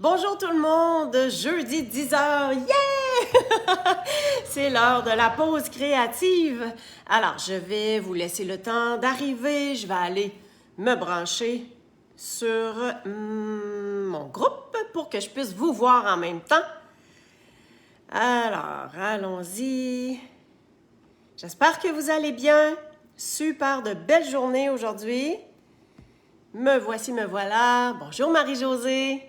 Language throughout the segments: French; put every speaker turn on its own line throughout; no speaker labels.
Bonjour tout le monde, jeudi 10h, yeah! C'est l'heure de la pause créative. Alors, je vais vous laisser le temps d'arriver. Je vais aller me brancher sur mon groupe pour que je puisse vous voir en même temps. Alors, allons-y. J'espère que vous allez bien. Super de belle journée aujourd'hui. Me voici, me voilà. Bonjour Marie-Josée.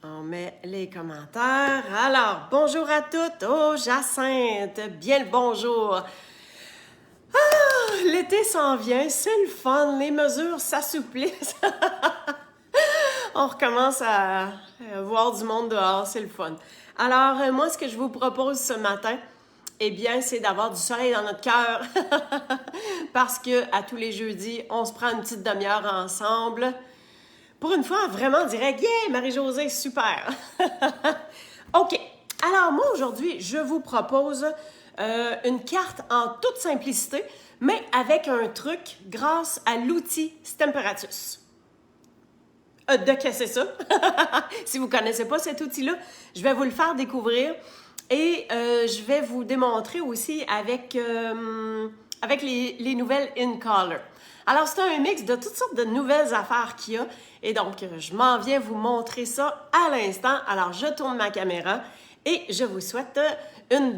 On met les commentaires. Alors, bonjour à toutes. Oh, Jacinthe, bien le bonjour. Ah, l'été s'en vient, c'est le fun. Les mesures s'assouplissent. On recommence à voir du monde dehors, c'est le fun. Alors, moi, ce que je vous propose ce matin, eh bien, c'est d'avoir du soleil dans notre cœur. Parce que à tous les jeudis, on se prend une petite demi-heure ensemble. Pour une fois, vraiment direct. Yeah, Marie-Josée, super! OK. Alors, moi, aujourd'hui, je vous propose une carte en toute simplicité, mais avec un truc grâce à l'outil Stemperatus. De qu'est-ce que c'est ça? Si vous ne connaissez pas cet outil-là, je vais vous le faire découvrir et je vais vous démontrer aussi avec les nouvelles InColor. Alors, c'est un mix de toutes sortes de nouvelles affaires qu'il y a. Et donc, je m'en viens vous montrer ça à l'instant. Alors, je tourne ma caméra et je vous souhaite un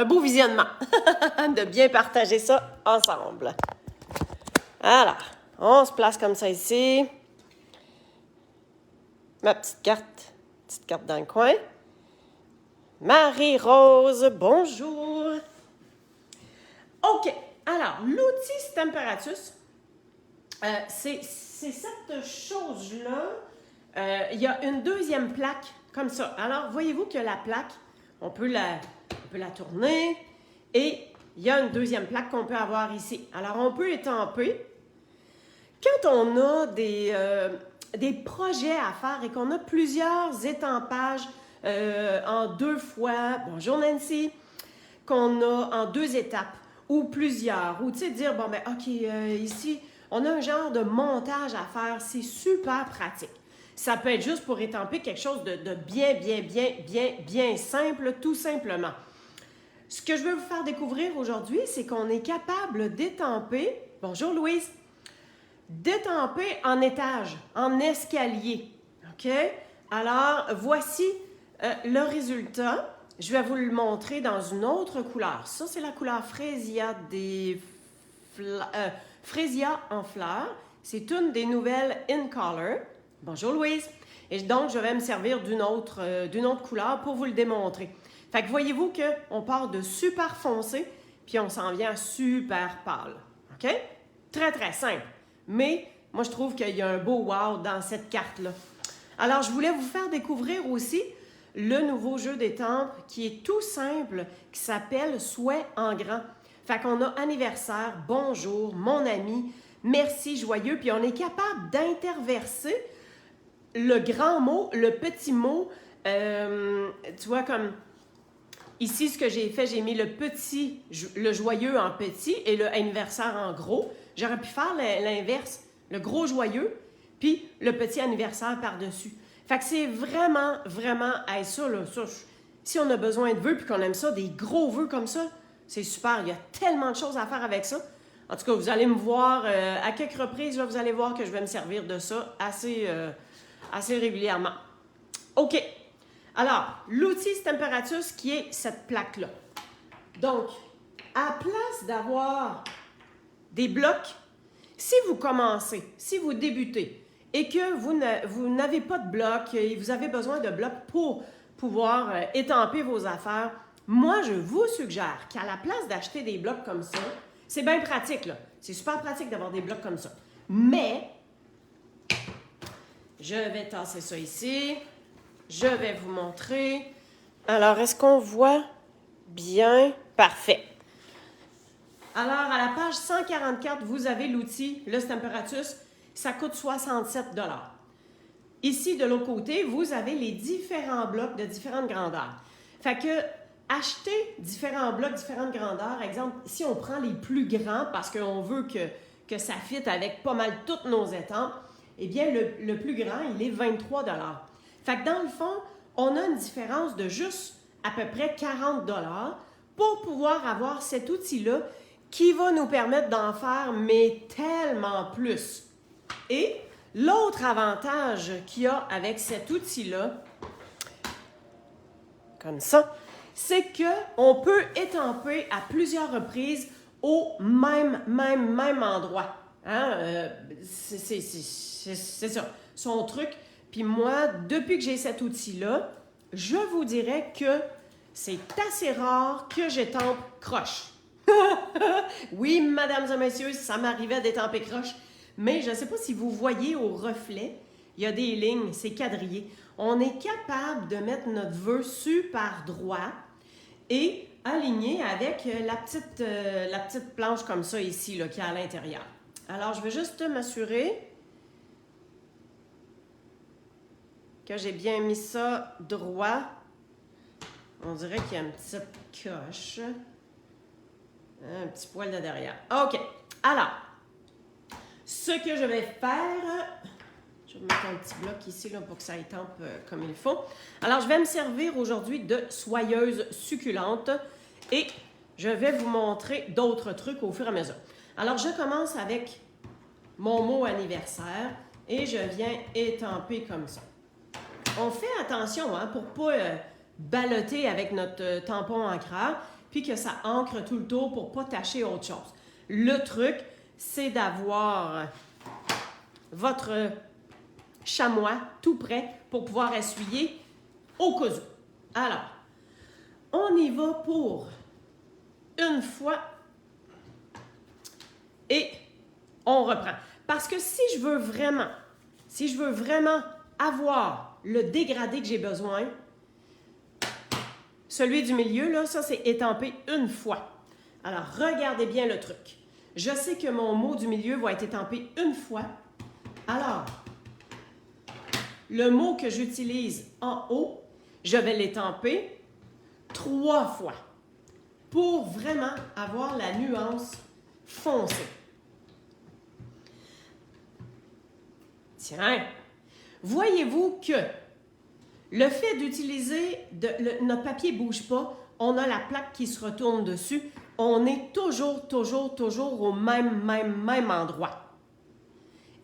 beau visionnement. De bien partager ça ensemble. Alors, on se place comme ça ici. Ma petite carte dans le coin. Marie-Rose, bonjour. OK. Alors, l'outil Stemperatus, c'est cette chose-là. Il y a une deuxième plaque comme ça. Alors, voyez-vous que la plaque, on peut la tourner et il y a une deuxième plaque qu'on peut avoir ici. Alors, on peut étamper. Quand on a des projets à faire et qu'on a plusieurs étampages en deux fois, bonjour Nancy, qu'on a en deux étapes, ou plusieurs, ou tu sais, dire, bon, ben, OK, ici, on a un genre de montage à faire, c'est super pratique. Ça peut être juste pour étamper quelque chose de bien simple, tout simplement. Ce que je veux vous faire découvrir aujourd'hui, c'est qu'on est capable d'étamper, bonjour Louise, d'étamper en étage, en escalier, OK? Alors, voici le résultat. Je vais vous le montrer dans une autre couleur. Ça, c'est la couleur Freesia Freesia en fleurs. C'est une des nouvelles InColor. Bonjour Louise. Et donc, je vais me servir d'une autre couleur pour vous le démontrer. Fait que voyez-vous qu'on part de super foncé, puis on s'en vient à super pâle. OK? Très, très simple. Mais moi, je trouve qu'il y a un beau wow dans cette carte-là. Alors, je voulais vous faire découvrir aussi le nouveau jeu d'étampes qui est tout simple, qui s'appelle Souhait en grand. Fait qu'on a anniversaire, bonjour, mon ami, merci, joyeux, puis on est capable d'interverser le grand mot, le petit mot. Tu vois, comme ici, ce que j'ai fait, j'ai mis le joyeux en petit et le anniversaire en gros. J'aurais pu faire l'inverse, le gros joyeux, puis le petit anniversaire par-dessus. Fait que c'est vraiment, hey, ça, si on a besoin de vœux puis qu'on aime ça, des gros vœux comme ça, c'est super. Il y a tellement de choses à faire avec ça. En tout cas, vous allez me voir à quelques reprises, là, vous allez voir que je vais me servir de ça assez régulièrement. OK. Alors, l'outil Stemperatus qui est cette plaque-là. Donc, à place d'avoir des blocs, si vous commencez, si vous débutez, et que vous n'avez pas de bloc et vous avez besoin de blocs pour pouvoir étamper vos affaires, moi, je vous suggère qu'à la place d'acheter des blocs comme ça, c'est bien pratique, là. C'est super pratique d'avoir des blocs comme ça. Mais, je vais tasser ça ici. Je vais vous montrer. Alors, est-ce qu'on voit bien? Parfait. Alors, à la page 144, vous avez l'outil, le Stemperatus. Ça coûte 67 $. Ici, de l'autre côté, vous avez les différents blocs de différentes grandeurs. Fait que, acheter différents blocs, différentes grandeurs, exemple, si on prend les plus grands parce qu'on veut que ça fitte avec pas mal toutes nos étampes, eh bien, le plus grand, il est 23 $. Fait que dans le fond, on a une différence de juste à peu près 40 $ pour pouvoir avoir cet outil-là qui va nous permettre d'en faire, mais tellement plus. Et l'autre avantage qu'il y a avec cet outil-là, comme ça, c'est qu'on peut étamper à plusieurs reprises au même endroit. Hein? C'est ça, son truc. Puis moi, depuis que j'ai cet outil-là, je vous dirais que c'est assez rare que j'étampe croche. Oui, mesdames et messieurs, ça m'arrivait d'étamper croche. Mais je ne sais pas si vous voyez au reflet, il y a des lignes, c'est quadrillé. On est capable de mettre notre vœu super droit et aligné avec la petite planche comme ça ici, là, qui est à l'intérieur. Alors, je vais juste m'assurer que j'ai bien mis ça droit. On dirait qu'il y a une petite coche. Un petit poil de derrière. OK. Alors, ce que je vais faire, je vais mettre un petit bloc ici là, pour que ça étampe comme il faut. Alors, je vais me servir aujourd'hui de soyeuse succulente et je vais vous montrer d'autres trucs au fur et à mesure. Alors, je commence avec mon mot anniversaire et je viens étamper comme ça. On fait attention hein, pour ne pas balloter avec notre tampon ancreur puis que ça ancre tout le tour pour ne pas tacher autre chose. Le truc, c'est d'avoir votre chamois tout prêt pour pouvoir essuyer au cas où. Alors, on y va pour une fois et on reprend. Parce que si je veux vraiment avoir le dégradé que j'ai besoin, celui du milieu, là, ça c'est étampé une fois. Alors, regardez bien le truc. Je sais que mon mot du milieu va être étampé une fois. Alors, le mot que j'utilise en haut, je vais l'étamper 3 fois pour vraiment avoir la nuance foncée. Tiens, voyez-vous que le fait d'utiliser, notre papier ne bouge pas, on a la plaque qui se retourne dessus, on est toujours au même endroit.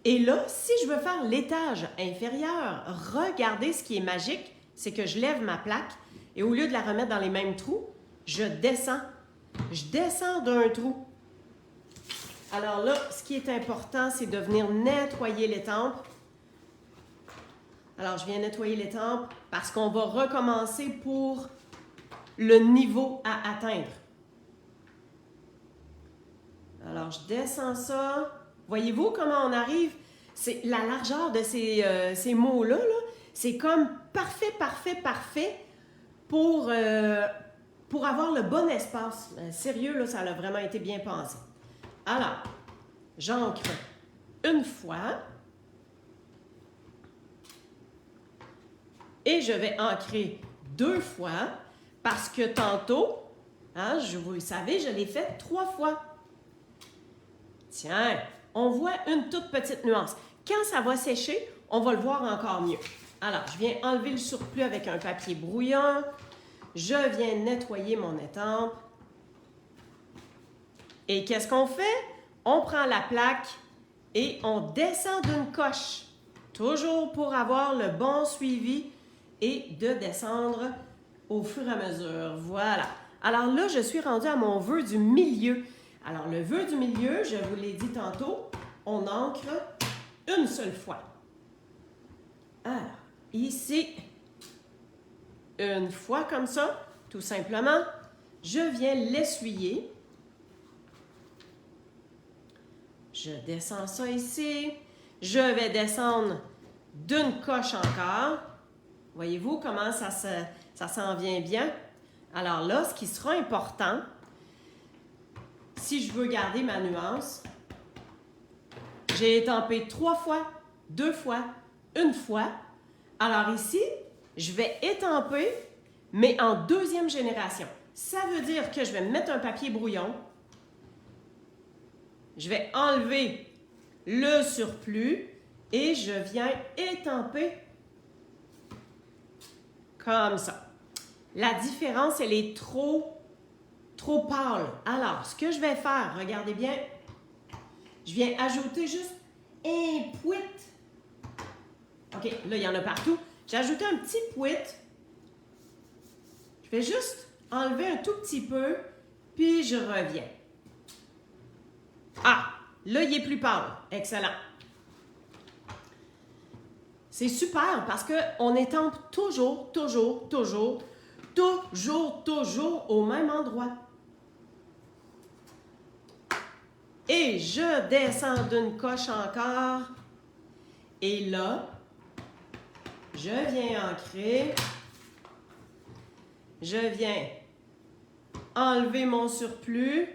Et là, si je veux faire l'étage inférieur, regardez ce qui est magique, c'est que je lève ma plaque et au lieu de la remettre dans les mêmes trous, je descends. Je descends d'un trou. Alors là, ce qui est important, c'est de venir nettoyer l'étampe. Alors, je viens nettoyer l'étampe parce qu'on va recommencer pour le niveau à atteindre. Alors, je descends ça. Voyez-vous comment on arrive? C'est la largeur de ces mots-là, là, c'est comme parfait pour avoir le bon espace. Sérieux, là, ça a vraiment été bien pensé. Alors, j'ancre une fois. Et je vais ancrer 2 fois parce que tantôt, hein, vous le savez, je l'ai fait 3 fois. Tiens, on voit une toute petite nuance. Quand ça va sécher, on va le voir encore mieux. Alors, je viens enlever le surplus avec un papier brouillant. Je viens nettoyer mon étampe. Et qu'est-ce qu'on fait? On prend la plaque et on descend d'une coche. Toujours pour avoir le bon suivi et de descendre au fur et à mesure. Voilà. Alors là, je suis rendue à mon vœu du milieu. Alors, le vœu du milieu, je vous l'ai dit tantôt, on ancre une seule fois. Alors, ici, une fois comme ça, tout simplement, je viens l'essuyer. Je descends ça ici. Je vais descendre d'une coche encore. Voyez-vous comment ça s'en vient bien? Alors là, ce qui sera important, si je veux garder ma nuance, j'ai étampé 3 fois, 2 fois, 1 fois. Alors ici, je vais étamper, mais en 2e génération. Ça veut dire que je vais mettre un papier brouillon. Je vais enlever le surplus et je viens étamper comme ça. La différence, elle est trop pâle. Alors, ce que je vais faire, regardez bien, je viens ajouter juste un pouit. OK, là, il y en a partout. J'ai ajouté un petit pouit. Je vais juste enlever un tout petit peu, puis je reviens. Ah, là, il est plus pâle. Excellent. C'est super parce qu'on étampe toujours au même endroit. Et je descends d'une coche encore. Et là, je viens ancrer. Je viens enlever mon surplus.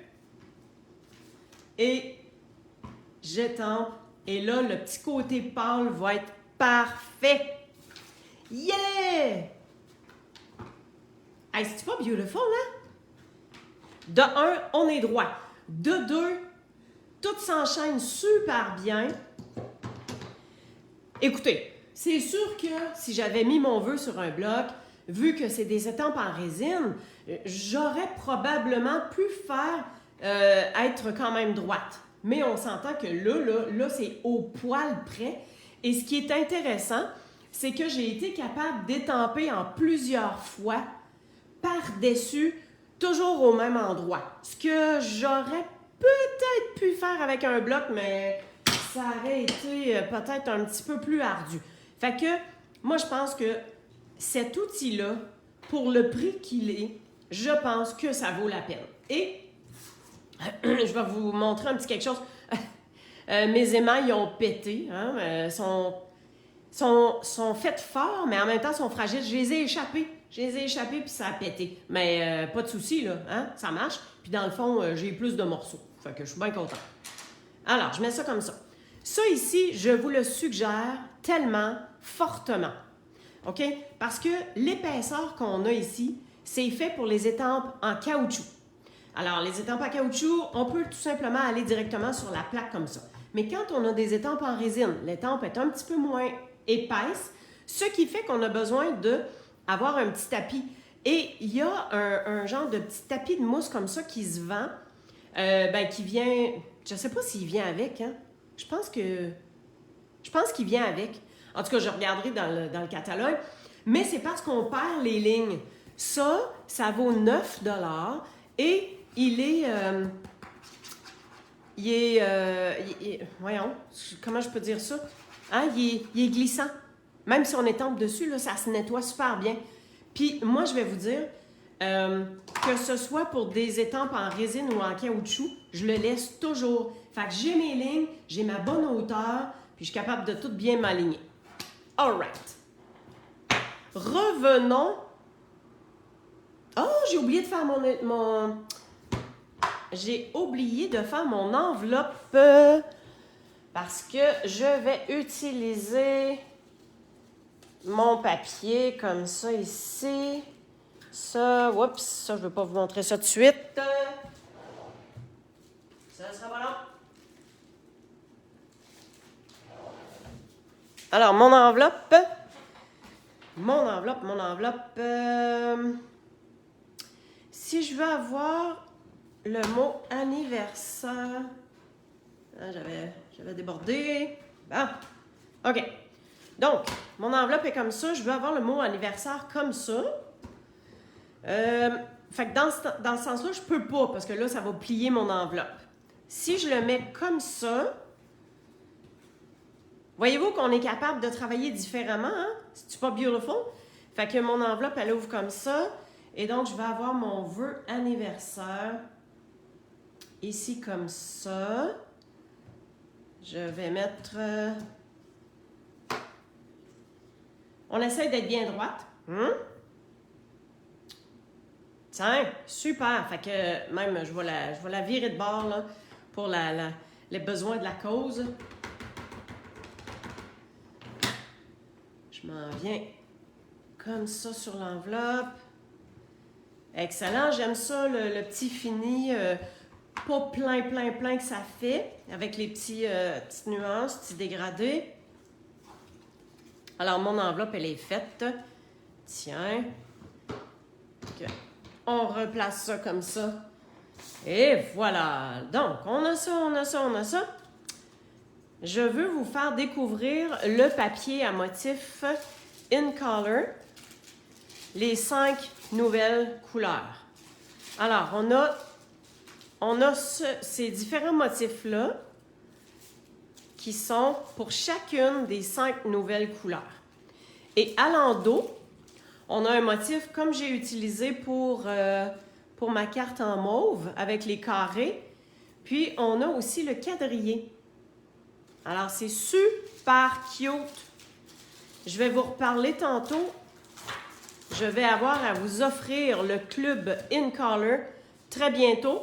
Et j'étampe. Et là, le petit côté pâle va être parfait. Yeah! Hey, c'est pas beautiful, hein? De un, on est droit. De deux, tout s'enchaîne super bien. Écoutez, c'est sûr que si j'avais mis mon vœu sur un bloc, vu que c'est des étampes en résine, j'aurais probablement pu faire être quand même droite. Mais on s'entend que là, c'est au poil près. Et ce qui est intéressant, c'est que j'ai été capable d'étamper en plusieurs fois par-dessus, toujours au même endroit. Ce que j'aurais peut-être pu faire avec un bloc, mais ça aurait été peut-être un petit peu plus ardu. Fait que, moi, je pense que cet outil-là, pour le prix qu'il est, je pense que ça vaut la peine. Et je vais vous montrer un petit quelque chose. Mes émails ont pété, hein, sont faits forts, mais en même temps sont fragiles. Je les ai échappés puis ça a pété. Mais pas de souci, là, hein, ça marche. Puis dans le fond, j'ai plus de morceaux. Fait que je suis bien contente. Alors, je mets ça comme ça. Ça ici, je vous le suggère tellement fortement. OK? Parce que l'épaisseur qu'on a ici, c'est fait pour les étampes en caoutchouc. Alors, les étampes en caoutchouc, on peut tout simplement aller directement sur la plaque comme ça. Mais quand on a des étampes en résine, l'étampe est un petit peu moins épaisse, ce qui fait qu'on a besoin d'avoir un petit tapis. Et il y a un genre de petit tapis de mousse comme ça qui se vend, qui vient... Je ne sais pas s'il vient avec, hein? Je pense qu'il vient avec. En tout cas, je regarderai dans le catalogue. Mais c'est parce qu'on perd les lignes. Ça vaut 9 $ et il est... voyons, comment je peux dire ça? Hein? Il est glissant. Même si on étampe dessus, là, ça se nettoie super bien. Puis moi, je vais vous dire, que ce soit pour des étampes en résine ou en caoutchouc, je le laisse toujours. Fait que j'ai mes lignes, j'ai ma bonne hauteur, puis je suis capable de tout bien m'aligner. All right. Revenons. Oh, j'ai oublié de faire J'ai oublié de faire mon enveloppe parce que je vais utiliser mon papier comme ça ici. Ça, oups, ça, je ne veux pas vous montrer ça tout de suite. Ça sera pas long. Alors, mon enveloppe. Si je veux avoir le mot anniversaire. Ah, j'avais débordé. Bon. OK. Donc, mon enveloppe est comme ça. Je veux avoir le mot anniversaire comme ça. Fait que dans ce sens-là, je peux pas parce que là, ça va plier mon enveloppe. Si je le mets comme ça, voyez-vous qu'on est capable de travailler différemment, hein? C'est-tu pas beautiful? Fait que mon enveloppe, elle ouvre comme ça. Et donc, je vais avoir mon vœu anniversaire ici comme ça. Je vais mettre... On essaie d'être bien droite. Tiens, super! Fait que même, je vais la virer de bord là, pour les besoins de la cause. Je m'en viens comme ça sur l'enveloppe. Excellent, j'aime ça, le petit fini, pas plein que ça fait, avec les petites nuances, petits dégradés. Alors, mon enveloppe, elle est faite. Tiens. Okay. On replace ça comme ça. Et voilà. Donc, on a ça, on a ça, on a ça. Je veux vous faire découvrir le papier à motif In Color. Les 5 nouvelles couleurs. Alors, on a ces différents motifs-là qui sont pour chacune des 5 nouvelles couleurs. Et à l'endos, on a un motif comme j'ai utilisé pour ma carte en mauve avec les carrés. Puis, on a aussi le quadrillé. Alors, c'est super cute. Je vais vous reparler tantôt. Je vais avoir à vous offrir le club In Color très bientôt.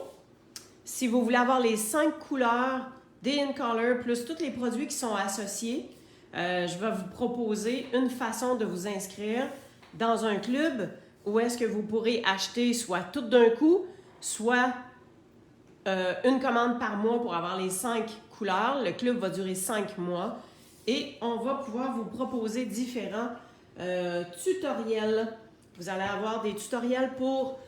Si vous voulez avoir les 5 couleurs des In Color plus tous les produits qui sont associés, je vais vous proposer une façon de vous inscrire dans un club où est-ce que vous pourrez acheter soit tout d'un coup, soit une commande par mois pour avoir les 5 couleurs. Le club va durer 5 mois et on va pouvoir vous proposer différents tutoriels. Vous allez avoir des tutoriels pour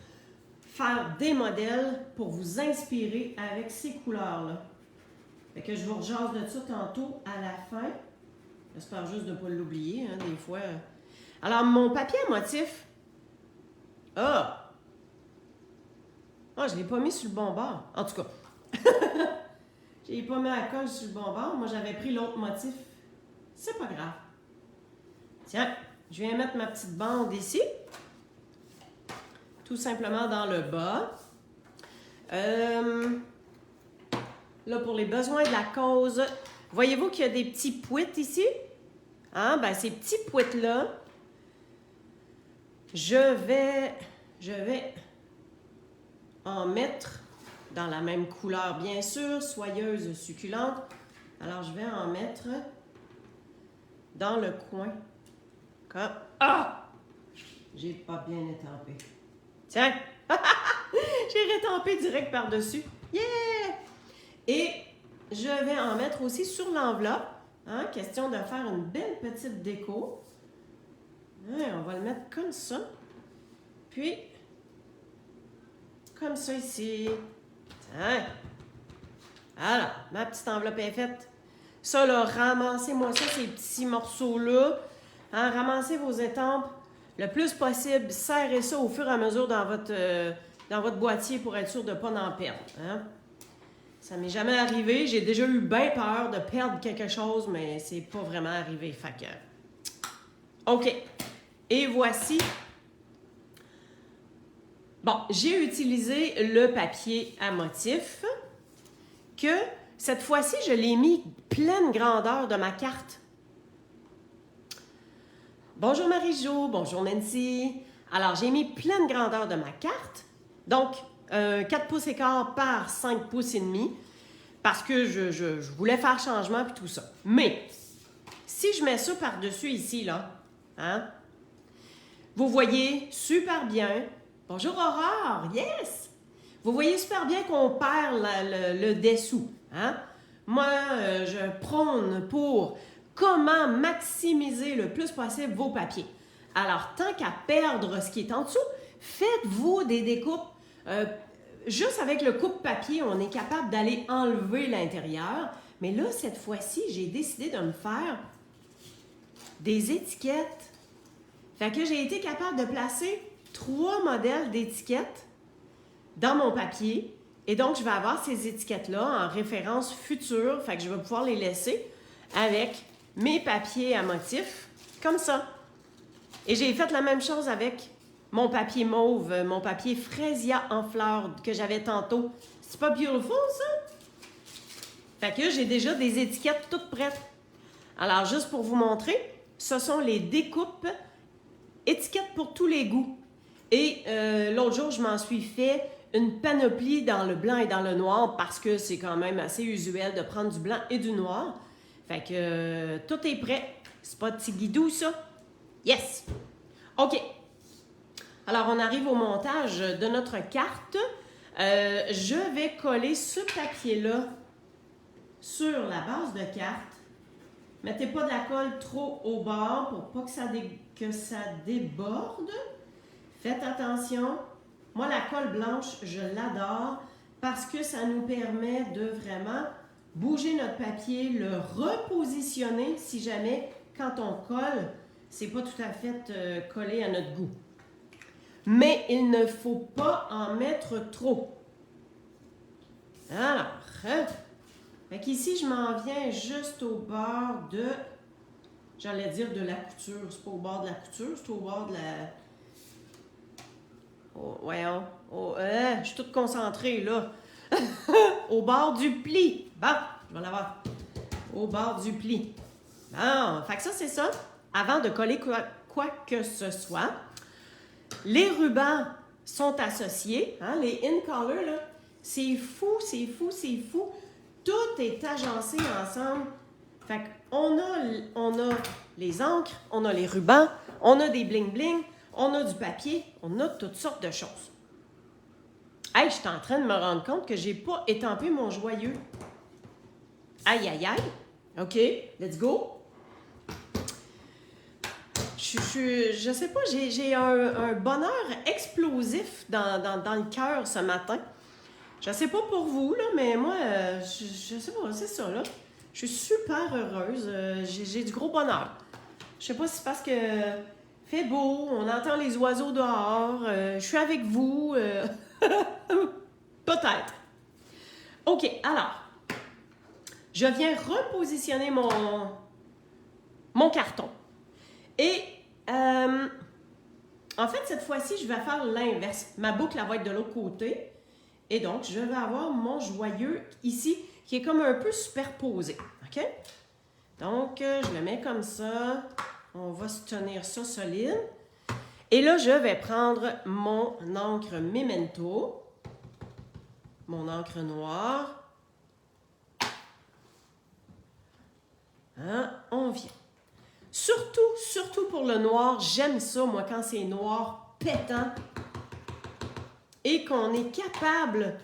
faire des modèles pour vous inspirer avec ces couleurs-là. Fait que je vous rejase de ça tantôt à la fin. J'espère juste de ne pas l'oublier, hein, des fois. Alors, mon papier à motif. Ah! Ah, je ne l'ai pas mis sur le bon bord. En tout cas. Je l'ai pas mis à la colle sur le bon bord. Moi, j'avais pris l'autre motif. C'est pas grave. Tiens, je viens mettre ma petite bande ici. Tout simplement dans le bas. Là, pour les besoins de la cause, voyez-vous qu'il y a des petits pouites ici? Hein? Ben, ces petits pouites-là, je vais en mettre dans la même couleur, bien sûr, soyeuse, succulente. Alors, je vais en mettre dans le coin. Comme... Ah! J'ai pas bien étampé. Tiens! J'ai rétampé direct par-dessus. Yeah! Et je vais en mettre aussi sur l'enveloppe. Hein? Question de faire une belle petite déco. Ouais, on va le mettre comme ça. Puis, comme ça ici. Tiens! Alors, ma petite enveloppe est faite. Ça, là, ramassez-moi ça, ces petits morceaux-là. Hein? Ramassez vos étampes le plus possible. Serrez ça au fur et à mesure dans votre boîtier pour être sûr de ne pas en perdre. Hein? Ça m'est jamais arrivé. J'ai déjà eu bien peur de perdre quelque chose, mais c'est pas vraiment arrivé. Fait que... OK. Et voici. Bon, j'ai utilisé le papier à motif que cette fois-ci, je l'ai mis pleine grandeur de ma carte. Bonjour Marie-Jo, bonjour Nancy. Alors, j'ai mis pleine grandeur de ma carte. Donc, 4 pouces et quart par 5 pouces et demi. Parce que je voulais faire changement puis tout ça. Mais, si je mets ça par-dessus ici, là, hein, vous voyez super bien. Bonjour Aurore, yes! Vous voyez super bien qu'on perd le dessous. Hein? Moi, je prône pour comment maximiser le plus possible vos papiers. Alors, tant qu'à perdre ce qui est en dessous, faites-vous des découpes. Juste avec le coupe-papier, on est capable d'aller enlever l'intérieur. Mais là, cette fois-ci, j'ai décidé de me faire des étiquettes. Fait que j'ai été capable de placer 3 modèles d'étiquettes dans mon papier. Et donc, je vais avoir ces étiquettes-là en référence future. Fait que je vais pouvoir les laisser avec mes papiers à motif, comme ça. Et j'ai fait la même chose avec mon papier mauve, mon papier Fraisia en fleurs que j'avais tantôt. C'est pas beautiful, ça? Fait que j'ai déjà des étiquettes toutes prêtes. Alors, juste pour vous montrer, ce sont les découpes étiquettes pour tous les goûts. Et l'autre jour, je m'en suis fait une panoplie dans le blanc et dans le noir parce que c'est quand même assez usuel de prendre du blanc et du noir. Fait que tout est prêt. C'est pas petit guidou, ça? Yes! OK. Alors, on arrive au montage de notre carte. Je vais coller ce papier-là sur la base de carte. Mettez pas de la colle trop au bord pour pas que ça déborde. Faites attention. Moi, la colle blanche, je l'adore parce que ça nous permet de vraiment bouger notre papier, le repositionner si jamais, quand on colle, c'est pas tout à fait collé à notre goût. Mais il ne faut pas en mettre trop. Alors, fait qu'ici, je m'en viens juste au bord de, j'allais dire de la couture. C'est pas au bord de la couture, c'est au bord de la... Oh, voyons. Oh, je suis toute concentrée, là. Au bord du pli. Bon, je vais l'avoir. Au bord du pli. Bon, fait que ça, c'est ça. Avant de coller quoi que ce soit, les rubans sont associés. Hein, les in-color, là, c'est fou, c'est fou, c'est fou. Tout est agencé ensemble. Fait qu'on a les encres, on a les rubans, on a des bling-bling, on a du papier, on a toutes sortes de choses. Hey, je suis en train de me rendre compte que j'ai pas étampé mon joyeux. Aïe, aïe, aïe. OK, let's go. Je sais pas, j'ai un bonheur explosif dans le cœur ce matin. Je sais pas pour vous, là, mais moi, je sais pas, c'est ça, là. Je suis super heureuse. J'ai du gros bonheur. Je sais pas si c'est parce que fait beau, on entend les oiseaux dehors, je suis avec vous. Peut-être. OK, alors, je viens repositionner mon carton. Et, en fait, cette fois-ci, je vais faire l'inverse. Ma boucle, elle va être de l'autre côté. Et donc, je vais avoir mon joyeux ici, qui est comme un peu superposé. OK? Donc, je le mets comme ça. On va se tenir ça solide. Et là, je vais prendre mon encre Memento. Mon encre noire. Hein? On vient. Surtout pour le noir, j'aime ça, moi, quand c'est noir pétant et qu'on est capable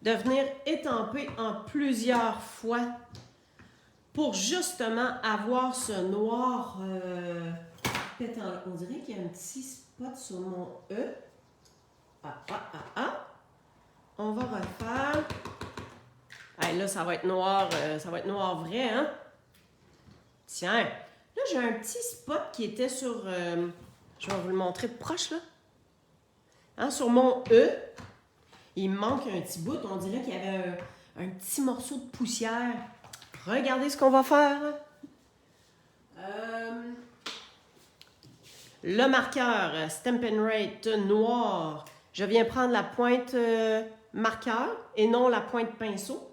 de venir étamper en plusieurs fois pour justement avoir ce noir pétant. On dirait qu'il y a un petit spot sur mon E. On va refaire. Hey, là, ça va être noir vrai, hein? Tiens, là, j'ai un petit spot qui était sur... je vais vous le montrer de proche, là. Hein, sur mon E, il me manque un petit bout. On dirait qu'il y avait un petit morceau de poussière. Regardez ce qu'on va faire. Le marqueur Stampin' Rate noir. Je viens prendre la pointe marqueur et non la pointe pinceau.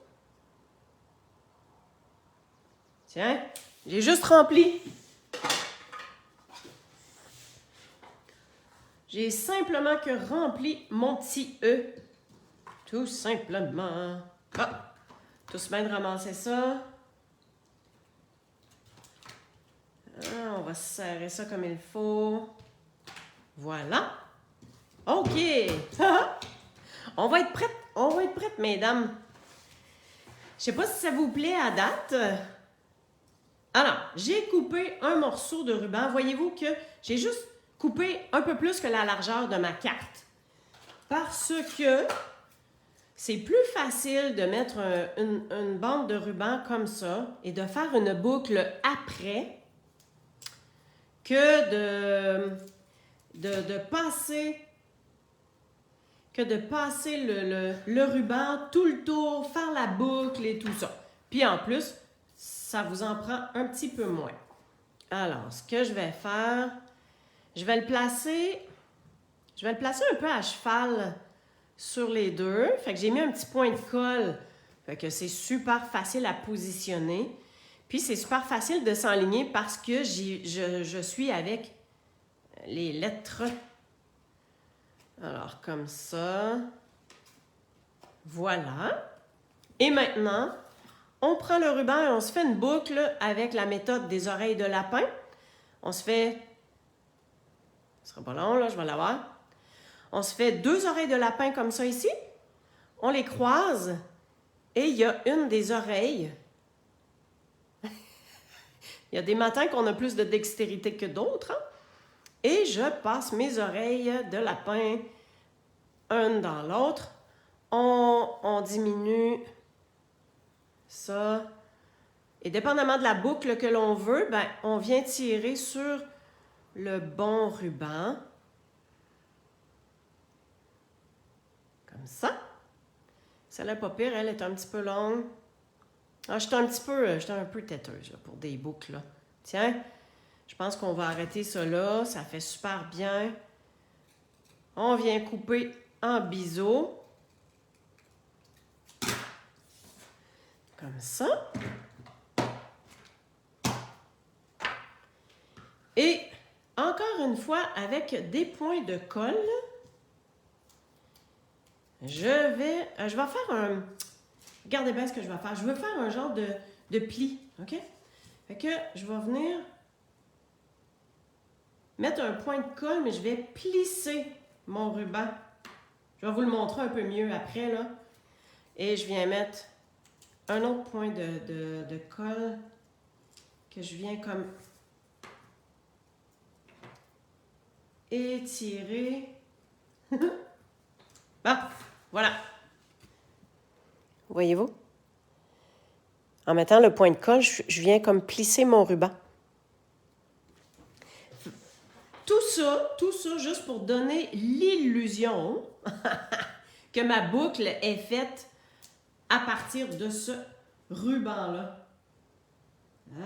Tiens, j'ai juste rempli. J'ai simplement que rempli mon petit E. Tout simplement. Ah, tous bien de ramasser ça. Ah, on va serrer ça comme il faut. Voilà. OK. On va être prête, mesdames. Je sais pas si ça vous plaît à date. Alors, j'ai coupé un morceau de ruban. Voyez-vous que j'ai juste coupé un peu plus que la largeur de ma carte. Parce que c'est plus facile de mettre une bande de ruban comme ça et de faire une boucle après que de passer le ruban tout le tour, faire la boucle et tout ça. Puis en plus, ça vous en prend un petit peu moins. Alors, ce que je vais faire, je vais le placer un peu à cheval sur les deux. Fait que j'ai mis un petit point de colle. Fait que c'est super facile à positionner. Puis c'est super facile de s'enligner parce que je suis avec les lettres. Alors, comme ça. Voilà. Et maintenant, on prend le ruban et on se fait une boucle avec la méthode des oreilles de lapin. On se fait... Ce sera pas long, là, je vais l'avoir. On se fait 2 oreilles de lapin comme ça ici. On les croise et il y a une des oreilles Il y a des matins qu'on a plus de dextérité que d'autres. Hein? Et je passe mes oreilles de lapin une dans l'autre. On diminue ça. Et dépendamment de la boucle que l'on veut, ben, on vient tirer sur le bon ruban. Comme ça. Celle-là, pas pire, elle est un petit peu longue. Ah, j'étais un peu têteuse là, pour des boucles. Là. Tiens, je pense qu'on va arrêter ça là. Ça fait super bien. On vient couper en biseau. Comme ça. Et encore une fois, avec des points de colle, je vais faire un... Regardez bien ce que je vais faire. Je veux faire un genre de pli, OK? Fait que je vais venir mettre un point de colle, mais je vais plisser mon ruban. Je vais vous le montrer un peu mieux après, là. Et je viens mettre un autre point de colle que je viens comme étirer. Bon, voilà. Voyez-vous? En mettant le point de colle, je viens comme plisser mon ruban. Tout ça, juste pour donner l'illusion que ma boucle est faite à partir de ce ruban-là.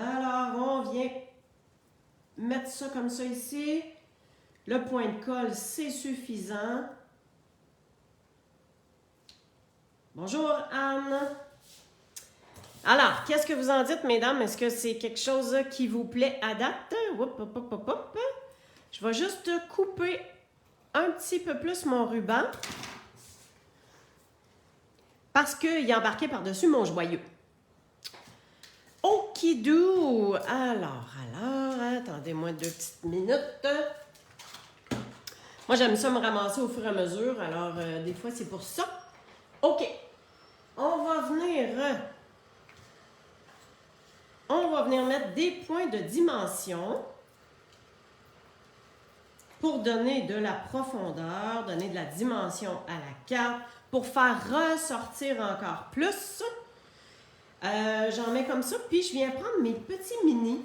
Alors, on vient mettre ça comme ça ici. Le point de colle, c'est suffisant. Bonjour, Anne. Alors, qu'est-ce que vous en dites, mesdames? Est-ce que c'est quelque chose qui vous plaît à date? Je vais juste couper un petit peu plus mon ruban parce qu'il est embarqué par-dessus mon joyau. Okidou! Alors, attendez-moi 2 petites minutes. Moi, j'aime ça me ramasser au fur et à mesure, alors des fois, c'est pour ça. OK. On va venir mettre des points de dimension pour donner de la profondeur, donner de la dimension à la carte, pour faire ressortir encore plus. J'en mets comme ça, puis je viens prendre mes petits mini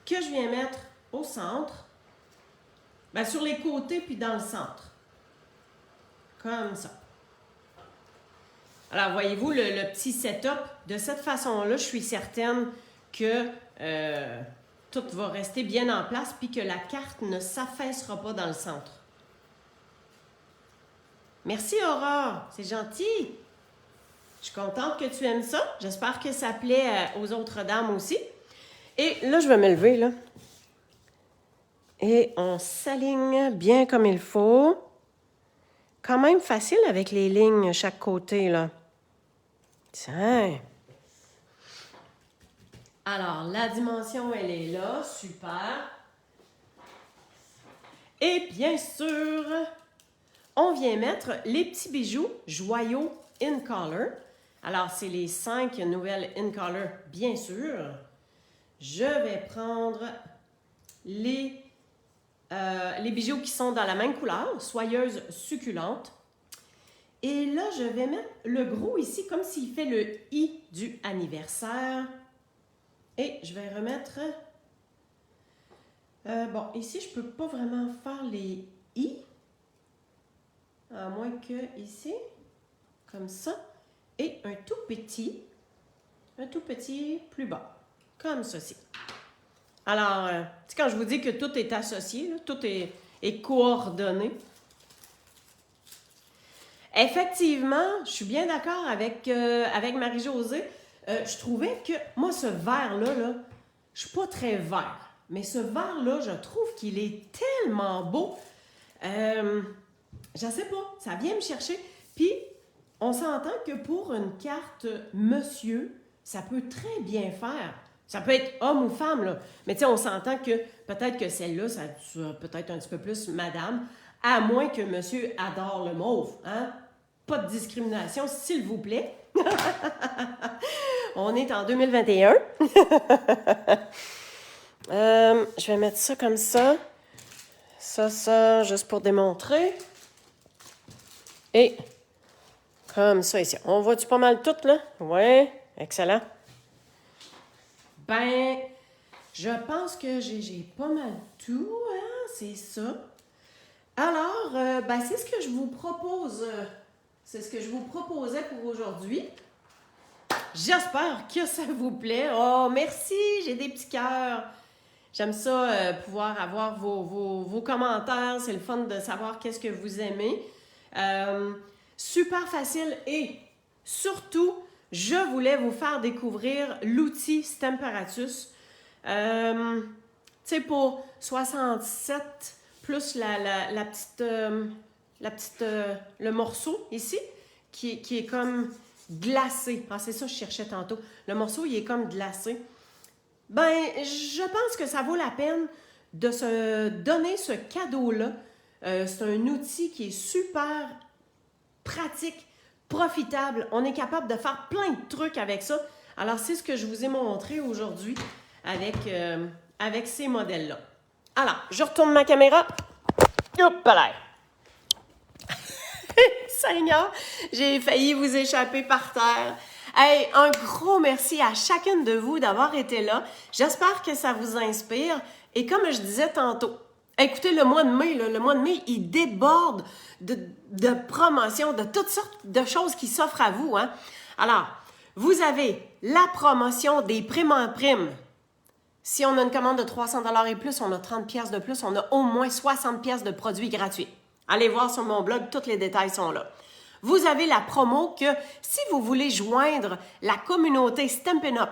que je viens mettre au centre, ben, sur les côtés puis dans le centre. Comme ça. Alors, voyez-vous, le petit setup, de cette façon-là, je suis certaine que tout va rester bien en place puis que la carte ne s'affaissera pas dans le centre. Merci, Aurore. C'est gentil. Je suis contente que tu aimes ça. J'espère que ça plaît aux autres dames aussi. Et là, je vais me lever, là. Et on s'aligne bien comme il faut. Quand même facile avec les lignes chaque côté, là. Tiens. Alors, la dimension, elle est là. Super. Et bien sûr, on vient mettre les petits bijoux joyaux in color. Alors, c'est les 5 nouvelles in color, bien sûr. Je vais prendre les bijoux qui sont dans la même couleur, soyeuse succulente. Et là, je vais mettre le gros ici, comme s'il fait le I du anniversaire. Et je vais remettre... bon, ici, je ne peux pas vraiment faire les I. À moins que ici, comme ça. Et un tout petit plus bas, comme ceci. Alors, tu sais, quand je vous dis que tout est associé, là, tout est coordonné. Effectivement, je suis bien d'accord avec Marie-Josée. Je trouvais que, moi, ce vert-là, là, je ne suis pas très vert, mais ce vert-là, je trouve qu'il est tellement beau. Je ne sais pas, ça vient me chercher. Puis, on s'entend que pour une carte monsieur, ça peut très bien faire. Ça peut être homme ou femme, là. Mais tu sais, on s'entend que peut-être que celle-là, ça peut-être un petit peu plus madame, à moins que monsieur adore le mauve, hein? Pas de discrimination, s'il vous plaît. On est en 2021. Je vais mettre ça comme ça. Ça, juste pour démontrer. Et comme ça ici. On voit-tu pas mal tout, là? Oui, excellent. Ben, je pense que j'ai pas mal tout, hein? C'est ça. Alors, ben, c'est ce que je vous propose. C'est ce que je vous proposais pour aujourd'hui. J'espère que ça vous plaît. Oh, merci, j'ai des petits cœurs. J'aime ça, pouvoir avoir vos commentaires. C'est le fun de savoir qu'est-ce que vous aimez. Super facile et surtout, je voulais vous faire découvrir l'outil Stemperatus. Tu sais, pour 67 plus la petite, le morceau ici, qui est comme glacé. Ah, c'est ça que je cherchais tantôt. Le morceau, il est comme glacé. Ben, je pense que ça vaut la peine de se donner ce cadeau-là. C'est un outil qui est super pratique, profitable. On est capable de faire plein de trucs avec ça. Alors, c'est ce que je vous ai montré aujourd'hui avec ces modèles-là. Alors, je retourne ma caméra. Hop là! Seigneur, j'ai failli vous échapper par terre. Hey, un gros merci à chacune de vous d'avoir été là. J'espère que ça vous inspire. Et comme je disais tantôt, écoutez, le mois de mai, il déborde de promotions, de toutes sortes de choses qui s'offrent à vous, hein. Alors, vous avez la promotion des primes en prime. Si on a une commande de 300 $ et plus, on a 30 pièces de plus, on a au moins 60 pièces de produits gratuits. Allez voir sur mon blog, tous les détails sont là. Vous avez la promo que si vous voulez joindre la communauté Stampin' Up,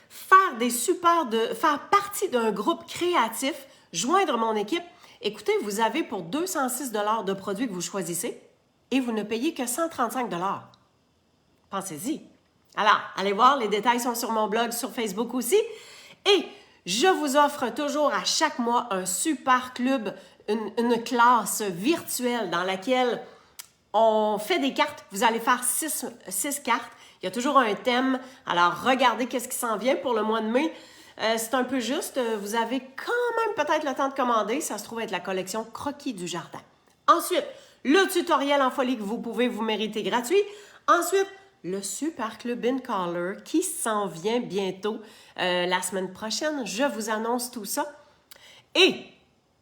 faire partie d'un groupe créatif, joindre mon équipe, écoutez, vous avez pour 206 $ de produits que vous choisissez et vous ne payez que 135 $. Pensez-y. Alors, allez voir, les détails sont sur mon blog, sur Facebook aussi. Et je vous offre toujours à chaque mois un super club, une classe virtuelle dans laquelle on fait des cartes. Vous allez faire 6 cartes. Il y a toujours un thème. Alors, regardez qu'est-ce qui s'en vient pour le mois de mai. C'est un peu juste. Vous avez quand même peut-être le temps de commander. Ça se trouve être la collection Croquis du jardin. Ensuite, le tutoriel en folie que vous pouvez vous mériter gratuit. Ensuite, le Super Club in Color qui s'en vient bientôt la semaine prochaine. Je vous annonce tout ça. Et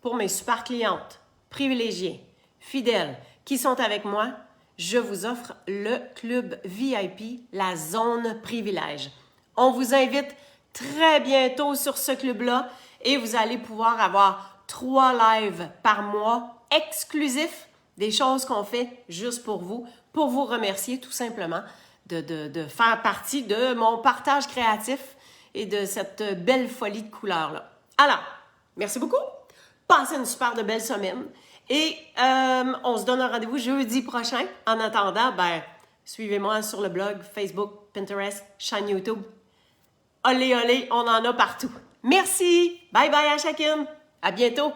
pour mes super clientes privilégiées, fidèles, qui sont avec moi, je vous offre le club VIP, la zone privilège. On vous invite très bientôt sur ce club-là et vous allez pouvoir avoir 3 lives par mois exclusifs, des choses qu'on fait juste pour vous remercier tout simplement de faire partie de mon partage créatif et de cette belle folie de couleurs-là. Alors, merci beaucoup. Passez une super de belle semaine. Et on se donne un rendez-vous jeudi prochain. En attendant, ben, suivez-moi sur le blog, Facebook, Pinterest, chaîne YouTube. Olé, olé, on en a partout. Merci. Bye bye à chacune. À bientôt.